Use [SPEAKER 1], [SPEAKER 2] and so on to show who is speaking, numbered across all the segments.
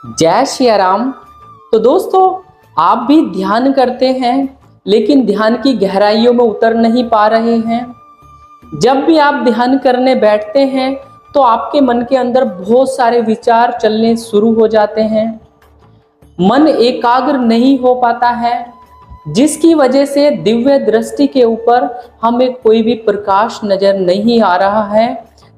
[SPEAKER 1] जय श्री राम। तो दोस्तों, आप भी ध्यान करते हैं लेकिन ध्यान की गहराइयों में उतर नहीं पा रहे हैं। जब भी आप ध्यान करने बैठते हैं तो आपके मन के अंदर बहुत सारे विचार चलने शुरू हो जाते हैं। मन एकाग्र नहीं हो पाता है, जिसकी वजह से दिव्य दृष्टि के ऊपर हमें कोई भी प्रकाश नजर नहीं आ रहा है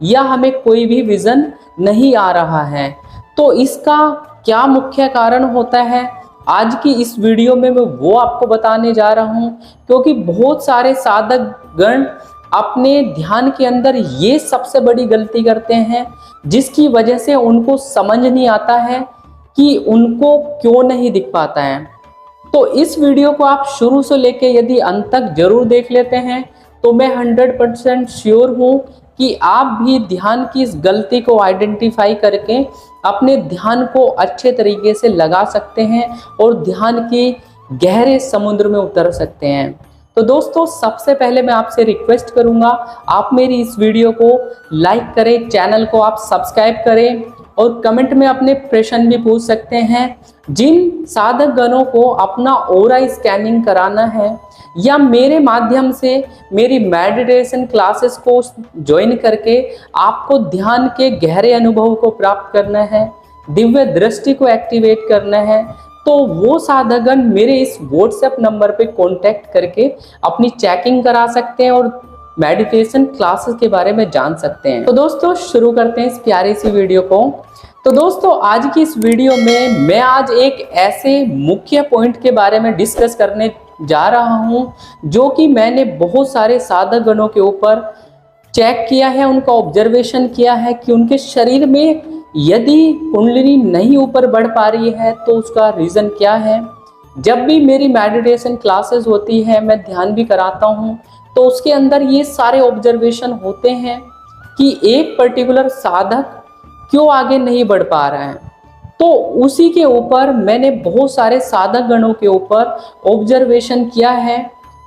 [SPEAKER 1] या हमें कोई भी विजन नहीं आ रहा है। तो इसका क्या मुख्य कारण होता है, आज की इस वीडियो में मैं वो आपको बताने जा रहा हूँ। क्योंकि बहुत सारे साधक गण अपने ध्यान के अंदर ये सबसे बड़ी गलती करते हैं, जिसकी वजह से उनको समझ नहीं आता है कि उनको क्यों नहीं दिख पाता है। तो इस वीडियो को आप शुरू से लेके यदि अंत तक जरूर देख लेते हैं तो मैं 100% श्योर हूँ कि आप भी ध्यान की इस गलती को आइडेंटिफाई करके अपने ध्यान को अच्छे तरीके से लगा सकते हैं और ध्यान के गहरे समुद्र में उतर सकते हैं। तो दोस्तों, सबसे पहले मैं आपसे रिक्वेस्ट करूंगा, आप मेरी इस वीडियो को लाइक करें, चैनल को आप सब्सक्राइब करें और कमेंट में अपने प्रश्न भी पूछ सकते हैं। जिन साधक गणों को अपना ऑरा स्कैनिंग कराना है या मेरे माध्यम से मेरी मेडिटेशन क्लासेस को ज्वाइन करके आपको ध्यान के गहरे अनुभव को प्राप्त करना है, दिव्य दृष्टि को एक्टिवेट करना है, तो वो साधकगण मेरे इस व्हाट्सएप नंबर पे कांटेक्ट करके अपनी चेकिंग करा सकते हैं और मेडिटेशन क्लासेस के बारे में जान सकते हैं। तो दोस्तों, शुरू करते हैं इस प्यारी सी वीडियो को। तो दोस्तों, आज की इस वीडियो में मैं आज एक ऐसे मुख्य पॉइंट के बारे में डिस्कस करने जा रहा हूं, जो कि मैंने बहुत सारे साधक गणों के ऊपर चेक किया है, उनका ऑब्जर्वेशन किया है कि उनके शरीर में यदि कुंडलिनी नहीं ऊपर बढ़ पा रही है तो उसका रीज़न क्या है। जब भी मेरी मेडिटेशन क्लासेस होती है, मैं ध्यान भी कराता हूँ, तो उसके अंदर ये सारे ऑब्जर्वेशन होते हैं कि एक पर्टिकुलर साधक क्यों आगे नहीं बढ़ पा रहा है। तो उसी के ऊपर मैंने बहुत सारे साधक गणों के ऊपर ऑब्जर्वेशन किया है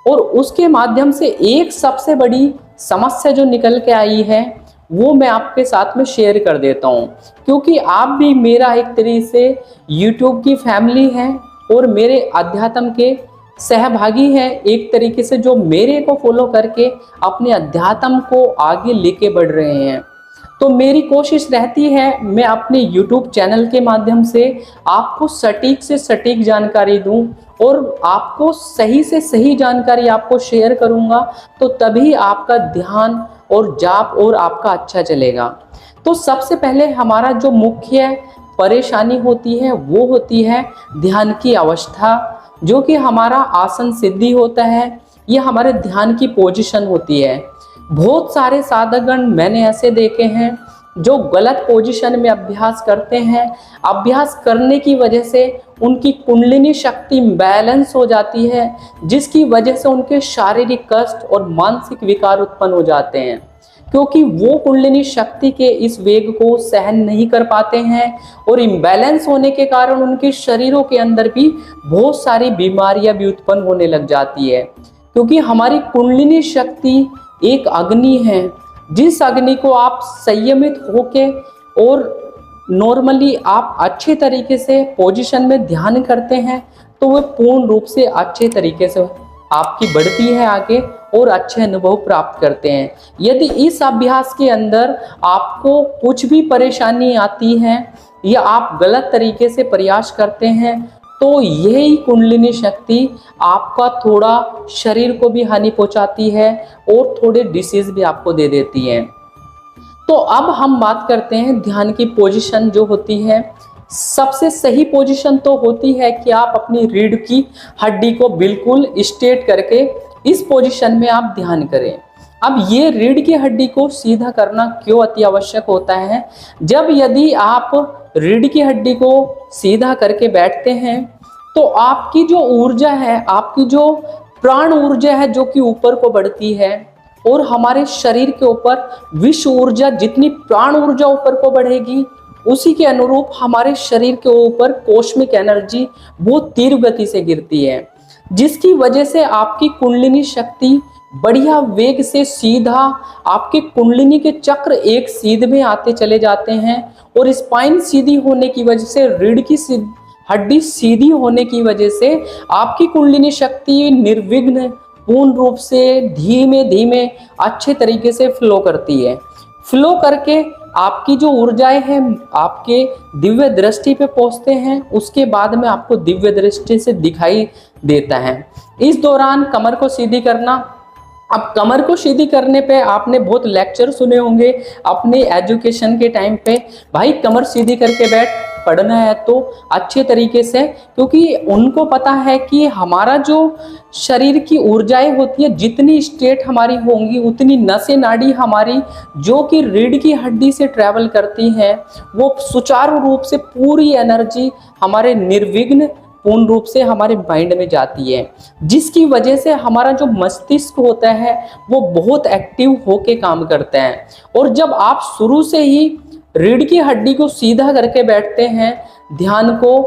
[SPEAKER 1] और उसके माध्यम से एक सबसे बड़ी समस्या जो निकल के आई है वो मैं आपके साथ में शेयर कर देता हूँ। क्योंकि आप भी मेरा एक तरीके से YouTube की फैमिली है और मेरे अध्यात्म के सहभागी हैं, एक तरीके से जो मेरे को फॉलो करके अपने अध्यात्म को आगे लेके बढ़ रहे हैं। तो मेरी कोशिश रहती है मैं अपने YouTube चैनल के माध्यम से आपको सटीक से सटीक जानकारी दूं और आपको सही से सही जानकारी आपको शेयर करूंगा, तो तभी आपका ध्यान और जाप और आपका अच्छा चलेगा। तो सबसे पहले हमारा जो मुख्य परेशानी होती है वो होती है ध्यान की अवस्था, जो कि हमारा आसन सिद्धि होता है, ये हमारे ध्यान की पोजीशन होती है। बहुत सारे साधकगण मैंने ऐसे देखे हैं जो गलत पोजीशन में अभ्यास करते हैं। अभ्यास करने की वजह से उनकी कुंडलिनी शक्ति बैलेंस हो जाती है, जिसकी वजह से उनके शारीरिक कष्ट और मानसिक विकार उत्पन्न हो जाते हैं, क्योंकि वो कुंडलिनी शक्ति के इस वेग को सहन नहीं कर पाते हैं और इम्बैलेंस होने के कारण उनके शरीरों के अंदर भी बहुत सारी बीमारियां भी उत्पन्न होने लग जाती है। क्योंकि हमारी कुंडलिनी शक्ति एक अग्नि है, जिस अग्नि को आप संयमित होके और नॉर्मली आप अच्छे तरीके से पोजीशन में ध्यान करते हैं तो वह पूर्ण रूप से अच्छे तरीके से आपकी बढ़ती है आगे और अच्छे अनुभव प्राप्त करते हैं। यदि इस अभ्यास के अंदर आपको कुछ भी परेशानी आती है या आप गलत तरीके से प्रयास करते हैं तो यही कुंडलिनी शक्ति आपका थोड़ा शरीर को भी हानि पहुंचाती है और थोड़े डिसीज भी आपको दे देती है। तो अब हम बात करते हैं ध्यान की पोजीशन जो होती है। सबसे सही पोजीशन तो होती है कि आप अपनी रीढ़ की हड्डी को बिल्कुल स्ट्रेट करके इस पोजीशन में आप ध्यान करें। अब ये रीढ़ की हड्डी को सीधा करना क्यों अति आवश्यक होता है? जब यदि आप रीढ़ की हड्डी को सीधा करके बैठते हैं तो आपकी जो ऊर्जा है, आपकी जो प्राण ऊर्जा है, जो कि ऊपर को बढ़ती है और हमारे शरीर के ऊपर विश्व ऊर्जा, जितनी प्राण ऊर्जा ऊपर को बढ़ेगी उसी के अनुरूप हमारे शरीर के ऊपर कॉस्मिक एनर्जी बहुत तीव्र गति से गिरती है, जिसकी वजह से आपकी कुंडलिनी शक्ति बढ़िया वेग से सीधा आपके कुंडलिनी के चक्र एक सीध में आते चले जाते हैं। और स्पाइन सीधी होने की वजह से, रीढ़ की हड्डी सीधी होने की वजह से आपकी कुंडलिनी शक्ति निर्विघ्न पूर्ण रूप से धीमे धीमे अच्छे तरीके से फ्लो करती है। फ्लो करके आपकी जो ऊर्जाएं हैं आपके दिव्य दृष्टि पे पहुंचते हैं, उसके बाद में आपको दिव्य दृष्टि से दिखाई देता है। इस दौरान कमर को सीधी करना। अब कमर को सीधी करने पे आपने बहुत लेक्चर सुने होंगे अपने एजुकेशन के टाइम पे, भाई कमर सीधी करके बैठ, पढ़ना है तो अच्छे तरीके से, क्योंकि उनको पता है कि हमारा जो शरीर की ऊर्जाएं होती है, जितनी स्टेट हमारी होंगी उतनी नसें नाड़ी हमारी जो कि रीढ़ की हड्डी से ट्रैवल करती हैं, वो सुचारू रूप से पूरी एनर्जी हमारे निर्विघ्न पूर्ण रूप से हमारे माइंड में जाती है, जिसकी वजह से हमारा जो मस्तिष्क होता है वो बहुत एक्टिव होके काम करता है। और जब आप शुरू से ही रीढ़ की हड्डी को सीधा करके बैठते हैं, ध्यान को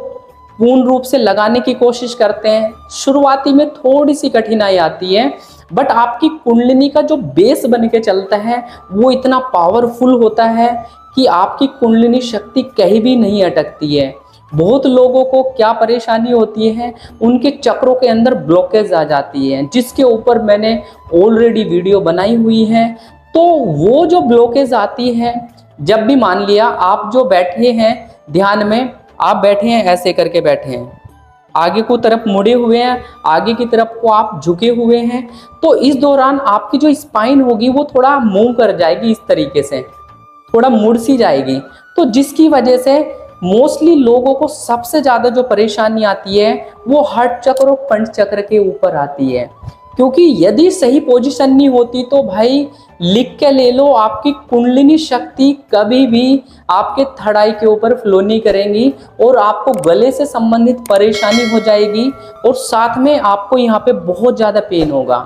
[SPEAKER 1] पूर्ण रूप से लगाने की कोशिश करते हैं, शुरुआती में थोड़ी सी कठिनाई आती है, बट आपकी कुंडलिनी का जो बेस बन के चलता है वो इतना पावरफुल होता है कि आपकी कुंडलिनी शक्ति कहीं भी नहीं अटकती है। बहुत लोगों को क्या परेशानी होती है, उनके चक्रों के अंदर ब्लॉकेज आ जाती है, जिसके ऊपर मैंने ऑलरेडी वीडियो बनाई हुई है। तो वो जो ब्लॉकेज आती है, जब भी मान लिया आप जो बैठे हैं ध्यान में, आप बैठे हैं ऐसे करके बैठे हैं, आगे को तरफ मुड़े हुए हैं, आगे की तरफ को आप झुके हुए हैं, तो इस दौरान आपकी जो स्पाइन होगी वो थोड़ा मूव कर जाएगी, इस तरीके से थोड़ा मुड़ सी जाएगी। तो जिसकी वजह से मोस्टली लोगों को सबसे ज़्यादा जो परेशानी आती है वो हार्ट चक्र और पंच चक्र के ऊपर आती है, क्योंकि यदि सही पोजीशन नहीं होती तो भाई लिख के ले लो, आपकी कुंडलिनी शक्ति कभी भी आपके थड़ाई के ऊपर फ्लो नहीं करेंगी और आपको गले से संबंधित परेशानी हो जाएगी और साथ में आपको यहाँ पे बहुत ज़्यादा पेन होगा।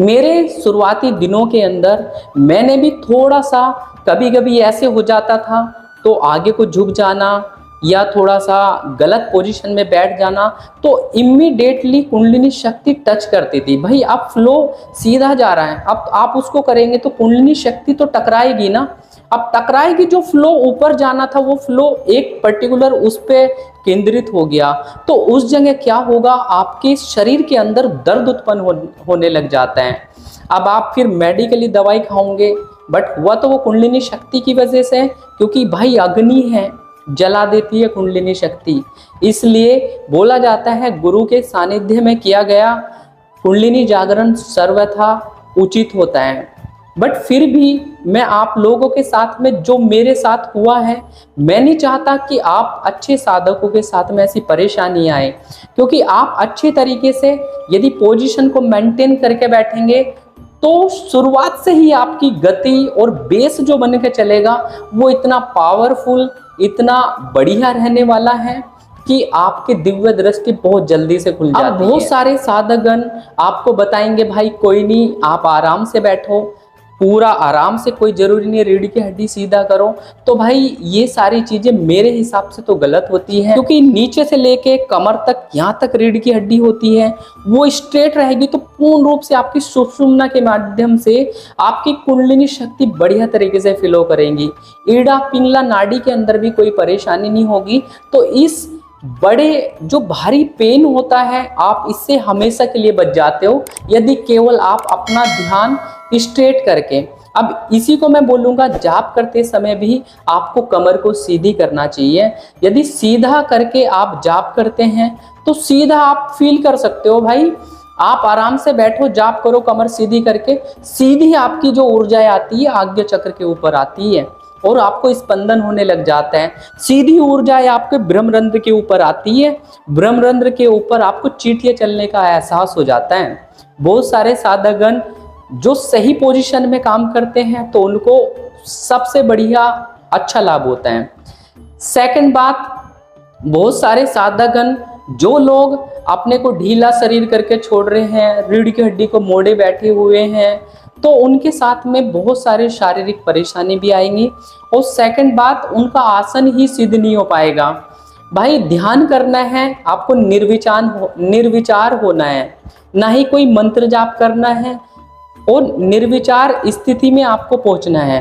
[SPEAKER 1] मेरे शुरुआती दिनों के अंदर मैंने भी थोड़ा सा कभी कभी ऐसे हो जाता था, तो आगे को झुक जाना या थोड़ा सा गलत पोजीशन में बैठ जाना, तो इमीडिएटली कुंडलिनी शक्ति टच करती थी। भाई अब फ्लो सीधा जा रहा है, अब आप उसको करेंगे तो कुंडलिनी शक्ति तो टकराएगी ना। अब टकराएगी, जो फ्लो ऊपर जाना था वो फ्लो एक पर्टिकुलर उस पे केंद्रित हो गया, तो उस जगह क्या होगा, आपके शरीर के अंदर दर्द उत्पन्न होने लग जाता है। अब आप फिर मेडिकली दवाई खाओगे, बट हुआ तो वो कुंडलिनी शक्ति की वजह से, क्योंकि भाई अग्नि है, जला देती है कुंडलिनी शक्ति। इसलिए बोला जाता है गुरु के सानिध्य में किया गया कुंडलिनी जागरण सर्वथा उचित होता है। बट फिर भी मैं आप लोगों के साथ में जो मेरे साथ हुआ है, मैं नहीं चाहता कि आप अच्छे साधकों के साथ में ऐसी परेशानी आए, क्योंकि आप अच्छे तरीके से यदि पोजीशन को मेंटेन करके बैठेंगे तो शुरुआत से ही आपकी गति और बेस जो बन के चलेगा वो इतना पावरफुल, इतना बढ़िया रहने वाला है कि आपकी दिव्य दृष्टि बहुत जल्दी से खुल जाती है। बहुत सारे साधकगण आपको बताएंगे भाई कोई नहीं, आप आराम से बैठो, पूरा आराम से, कोई जरूरी नहीं रीढ़ की हड्डी सीधा करो। तो भाई ये सारी चीजें मेरे हिसाब से तो गलत होती है, क्योंकि नीचे से लेके कमर तक, यहाँ तक रीढ़ की हड्डी होती है, वो स्ट्रेट रहेगी तो पूर्ण रूप से आपकी सुषुम्ना के माध्यम से आपकी कुंडलिनी शक्ति बढ़िया तरीके से फ्लो करेंगी। ईड़ा पिंगला नाड़ी के अंदर भी कोई परेशानी नहीं होगी। तो इस बड़े जो भारी पेन होता है, आप इससे हमेशा के लिए बच जाते हो यदि केवल आप अपना ध्यान स्ट्रेट करके। अब इसी को मैं बोलूँगा, जाप करते समय भी आपको कमर को सीधी करना चाहिए। यदि सीधा करके आप जाप करते हैं तो सीधा आप फील कर सकते हो, भाई आप आराम से बैठो, जाप करो कमर सीधी करके, सीधी आपकी जो ऊर्जाएं आती है आज्ञा चक्र के ऊपर आती है और आपको स्पंदन होने लग जाता है। सीधी ऊर्जाएं आपके ब्रह्मरंध्र के ऊपर आती है, ब्रह्मरंध्र के ऊपर आपको चींटियां चलने का एहसास हो जाता है। बहुत सारे साधकगण जो सही पोजीशन में काम करते हैं तो उनको सबसे बढ़िया अच्छा लाभ होता है। सेकंड बात, बहुत सारे साधकगण जो लोग अपने को ढीला शरीर करके छोड़ रहे हैं, रीढ़ की हड्डी को मोड़े बैठे हुए हैं, तो उनके साथ में बहुत सारे शारीरिक परेशानी भी आएंगी। और सेकंड बात, उनका आसन ही सिद्ध नहीं हो पाएगा। भाई ध्यान करना है, आपको निर्विचार होना है, ना ही कोई मंत्र जाप करना है, और निर्विचार स्थिति में आपको पहुंचना है।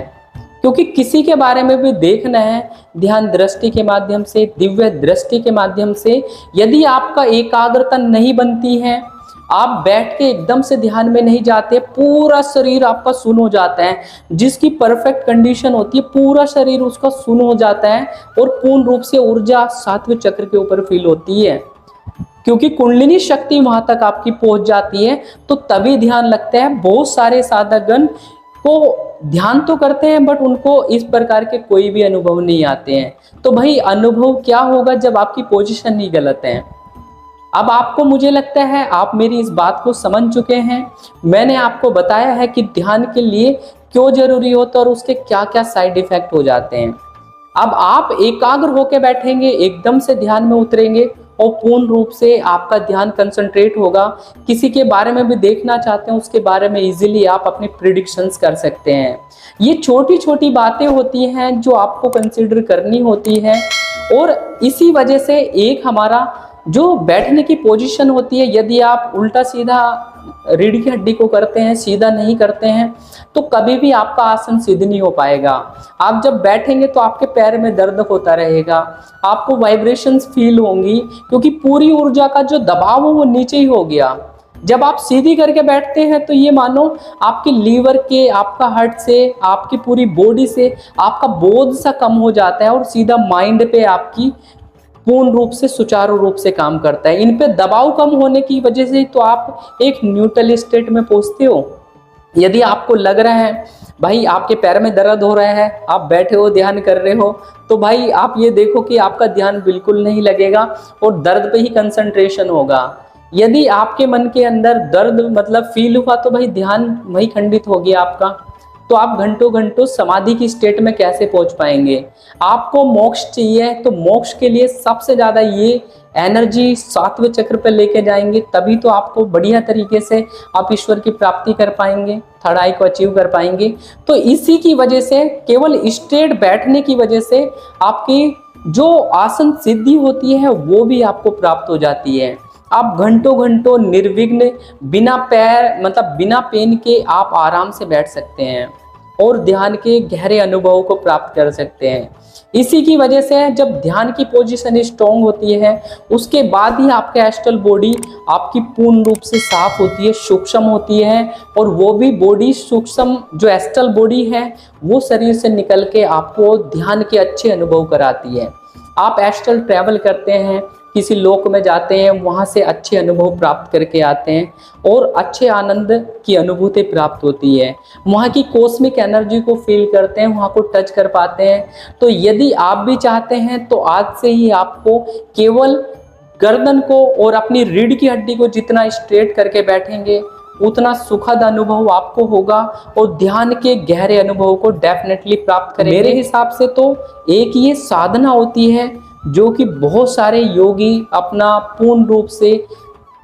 [SPEAKER 1] क्योंकि किसी के बारे में भी देखना है ध्यान दृष्टि के माध्यम से, दिव्य दृष्टि के माध्यम से। यदि आपका एकाग्रता नहीं बनती है, आप बैठ के एकदम से ध्यान में नहीं जाते, पूरा शरीर आपका सुन्न हो जाता है, जिसकी परफेक्ट कंडीशन होती है पूरा शरीर उसका सुन्न हो जाता है, और पूर्ण रूप से ऊर्जा सातवें चक्र के ऊपर फील होती है, क्योंकि कुंडलिनी शक्ति वहां तक आपकी पहुंच जाती है। तो तभी ध्यान लगता है। बहुत सारे साधकगण को ध्यान तो करते हैं, बट उनको इस प्रकार के कोई भी अनुभव नहीं आते हैं। तो भाई अनुभव क्या होगा जब आपकी पोजीशन ही गलत है। अब आपको, मुझे लगता है आप मेरी इस बात को समझ चुके हैं। मैंने आपको बताया है कि ध्यान के लिए क्यों जरूरी होता है और उसके क्या क्या साइड इफेक्ट हो जाते हैं। अब आप एकाग्र होकर बैठेंगे, एकदम से ध्यान में उतरेंगे और पूर्ण रूप से आपका ध्यान कंसंट्रेट होगा। किसी के बारे में भी देखना चाहते हैं, उसके बारे में इजीली आप अपने प्रिडिक्शंस कर सकते हैं। ये छोटी छोटी बातें होती हैं जो आपको कंसीडर करनी होती है, और इसी वजह से एक हमारा जो बैठने की पोजीशन होती है, यदि आप उल्टा सीधा रीढ़ की हड्डी को करते हैं, सीधा नहीं करते हैं, तो कभी भी आपका आसन सिद्ध नहीं हो पाएगा। आप जब बैठेंगे तो आपके पैर में दर्द होता रहेगा, आपको वाइब्रेशंस फील होंगी, क्योंकि पूरी ऊर्जा का जो दबाव है वो नीचे ही हो गया। जब आप सीधी करके बैठते हैं तो ये मानो आपके लीवर के, आपका हार्ट से, आपकी पूरी बॉडी से आपका बोझ सा कम हो जाता है, और सीधा माइंड पे आपकी पूर्ण रूप से सुचारू रूप से काम करता है। इन पे दबाव कम होने की वजह से तो आप एक न्यूट्रल स्टेट में पहुंचते हो। यदि आपको लग रहा है भाई आपके पैर में दर्द हो रहा है, आप बैठे हो ध्यान कर रहे हो, तो भाई आप ये देखो कि आपका ध्यान बिल्कुल नहीं लगेगा और दर्द पे ही कंसंट्रेशन होगा। यदि आपके मन के अंदर दर्द मतलब फील हुआ, तो भाई ध्यान वही खंडित हो गया आपका। तो आप घंटों घंटों समाधि की स्टेट में कैसे पहुंच पाएंगे। आपको मोक्ष चाहिए, तो मोक्ष के लिए सबसे ज्यादा ये एनर्जी सातवें चक्र पे लेके जाएंगे, तभी तो आपको बढ़िया तरीके से आप ईश्वर की प्राप्ति कर पाएंगे, थर्ड आई को अचीव कर पाएंगे। तो इसी की वजह से, केवल स्ट्रेट बैठने की वजह से आपकी जो आसन सिद्धि होती है वो भी आपको प्राप्त हो जाती है। आप घंटों घंटों निर्विघ्न, बिना पैर मतलब बिना पेन के आप आराम से बैठ सकते हैं और ध्यान के गहरे अनुभवों को प्राप्त कर सकते हैं। इसी की वजह से जब ध्यान की पोजीशन स्ट्रॉन्ग होती है, उसके बाद ही आपका एस्ट्रल बॉडी आपकी पूर्ण रूप से साफ होती है, सूक्ष्म होती है, और वो भी बॉडी सूक्ष्म जो एस्ट्रल बॉडी है वो शरीर से निकल के आपको ध्यान के अच्छे अनुभव कराती है। आप एस्ट्रल ट्रैवल करते हैं, किसी लोक में जाते हैं, वहाँ से अच्छे अनुभव प्राप्त करके आते हैं और अच्छे आनंद की अनुभूति प्राप्त होती है। वहाँ की कॉस्मिक एनर्जी को फील करते हैं, वहाँ को टच कर पाते हैं। तो यदि आप भी चाहते हैं तो आज से ही आपको केवल गर्दन को और अपनी रीढ़ की हड्डी को जितना स्ट्रेट करके बैठेंगे, उतना सुखद अनुभव आपको होगा और ध्यान के गहरे अनुभव को डेफिनेटली प्राप्त करेंगे। मेरे हिसाब से तो एक ये साधना होती है जो कि बहुत सारे योगी अपना पूर्ण रूप से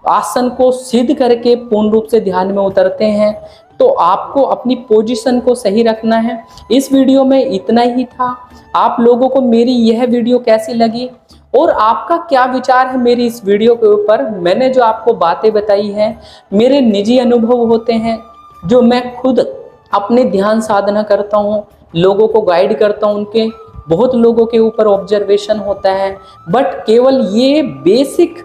[SPEAKER 1] आसन को सिद्ध करके पूर्ण रूप से ध्यान में उतरते हैं। तो आपको अपनी पोजीशन को सही रखना है। इस वीडियो में इतना ही था। आप लोगों को मेरी यह वीडियो कैसी लगी और आपका क्या विचार है मेरी इस वीडियो के ऊपर। मैंने जो आपको बातें बताई हैं मेरे निजी अनुभव होते हैं, जो मैं खुद अपने ध्यान साधना करता हूँ, लोगों को गाइड करता हूँ, उनके बहुत लोगों के ऊपर ऑब्जर्वेशन होता है, बट केवल ये बेसिक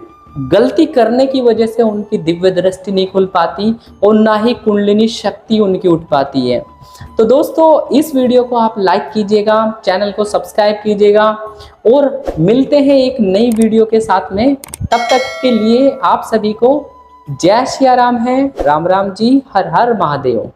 [SPEAKER 1] गलती करने की वजह से उनकी दिव्य दृष्टि नहीं खुल पाती और ना ही कुंडलिनी शक्ति उनकी उठ पाती है। तो दोस्तों इस वीडियो को आप लाइक कीजिएगा, चैनल को सब्सक्राइब कीजिएगा और मिलते हैं एक नई वीडियो के साथ में। तब तक के लिए आप सभी को जय सिया राम है। राम राम जी, हर हर महादेव।